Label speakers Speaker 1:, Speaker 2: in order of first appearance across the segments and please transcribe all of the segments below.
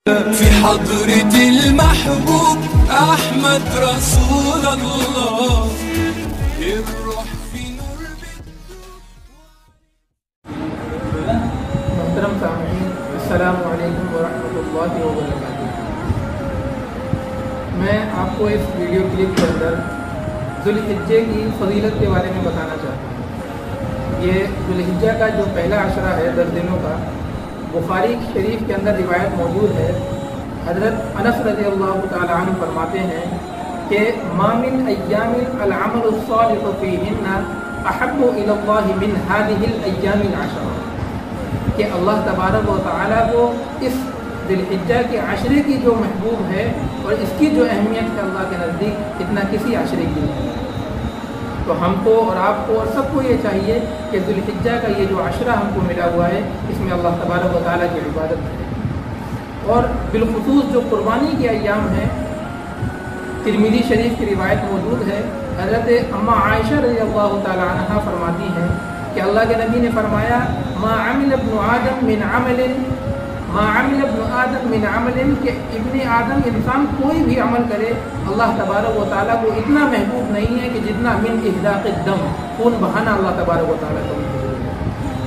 Speaker 1: في حضرة المحبوب أحمد رسول الله الروح في نور
Speaker 2: محترم سامعین، السلام علیکم ورحمۃ اللہ وبرکاتہ۔ میں آپ کو اس ویڈیو کلپ کے اندر ذوالحجہ کی فضیلت کے بارے میں بتانا چاہتا ہوں۔ یہ ذوالحجہ کا جو پہلا عشرہ ہے 10 دنوں کا، بخاری شریف کے اندر روایت موجود ہے۔ حضرت انس رضی اللہ تعالی عنہ فرماتے ہیں کہ ما من ایام العمل الصالح فیہن احب الی اللہ من هذه الايام العشر، کہ اللہ تبارک و تعالیٰ کو اس ذوالحجہ کے عشرے کی جو محبوب ہے اور اس کی جو اہمیت ہے اللہ کے نزدیک اتنا کسی عشرے کی نہیں ہے۔ تو ہم کو اور آپ کو اور سب کو یہ چاہیے کہ ذوالحجہ کا یہ جو عشرہ ہم کو ملا ہوا ہے، اس میں اللہ تبارک و تعالیٰ کی عبادت ہے، اور بالخصوص جو قربانی کے ایام ہیں۔ ترمذی شریف کی روایت موجود ہے، حضرت اماں عائشہ رضی اللہ تعالی عنہ فرماتی ہیں کہ اللہ کے نبی نے فرمایا ما عمل ابن آدم من عمل کہ ابن آدم انسان کوئی بھی عمل کرے اللہ تبارک و تعالیٰ کو اتنا محبوب نہیں ہے کہ جتنا من احداق الدم، خون بہانا اللہ تبارک و تعالیٰ کو محبوب ہے۔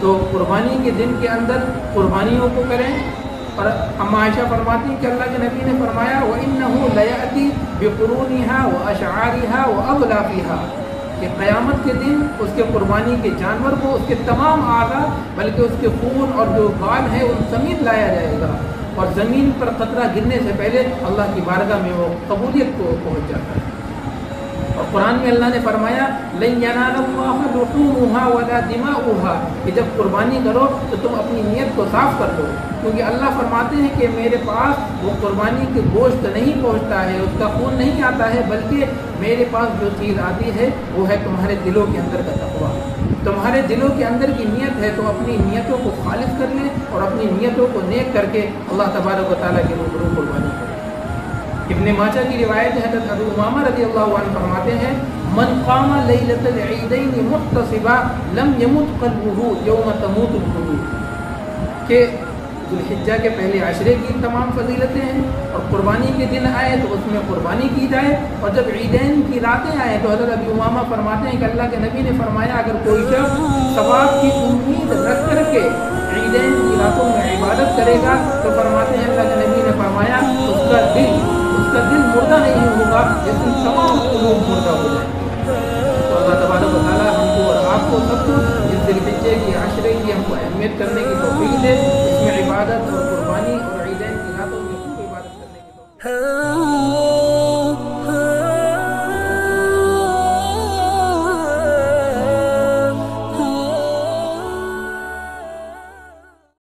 Speaker 2: تو قربانی کے دن کے اندر قربانیوں کو کریں۔ اور اماں عائشہ فرماتی ہیں کہ اللہ کے نبی نے فرمایا وَإِنَّهُ لَيَأْتِي بِقُرُونِهَا وَأَشْعَارِهَا وَأَغْلَافِهَا، کہ قیامت کے دن اس کے قربانی کے جانور کو اس کے تمام اعضاء بلکہ اس کے خون اور جو بال ہیں ان سمیت لایا جائے گا، اور زمین پر قطرہ گرنے سے پہلے اللہ کی بارگاہ میں وہ قبولیت کو پہنچ جاتا ہے۔ اور قرآن میں اللہ نے فرمایا لَن يَنَالَ اللَّهَ لُحُومُهَا وَلَا دِمَاؤُهَا، کہ جب قربانی کرو تو تم اپنی نیت کو صاف کر دو، کیونکہ اللہ فرماتے ہیں کہ میرے پاس وہ قربانی کے گوشت نہیں پہنچتا ہے، اس کا خون نہیں آتا ہے، بلکہ میرے پاس جو چیز آتی ہے وہ ہے تمہارے دلوں کے اندر کا تقویٰ۔ تمہارے دلوں کے اندر کی نیت ہے تو اپنی نیتوں کو خالص کر لیں اور اپنی نیتوں کو نیک کر کے اللہ تبارک و تعالیٰ کے روبرو قربانی کریں۔ ابن ماجہ کی روایت ہے، حضرت ابو امامہ رضی اللہ عنہ فرماتے ہیں من قام لیلۃ العیدین محتسبا لم یمت قلبہ یوم تموت القلوب، کہ ذوالحجہ کے پہلے عشرے کی تمام فضیلتیں ہیں، اور قربانی کے دن آئے تو اس میں قربانی کی جائے، اور جب عیدین کی راتیں آئیں تو حضرت ابو امامہ فرماتے ہیں کہ اللہ کے نبی نے فرمایا اگر کوئی شخص ثواب کی امید رکھ کر کے عیدین کی راتوں میں عبادت کرے گا تو فرماتے ہیں اللہ کے نبی نے فرمایا اس کا دل مردہ نہیں ہوگا جس میں تمام قلوب مردہ ہو جائیں گے۔ تو اللہ تبارک و تعالیٰ ہم کو اور آپ کو سب کو اس ذوالحجہ کی عشرے کی ہم کو اہمیت کرنے کی توفیق دے، اس میں عبادت اور قربانی اور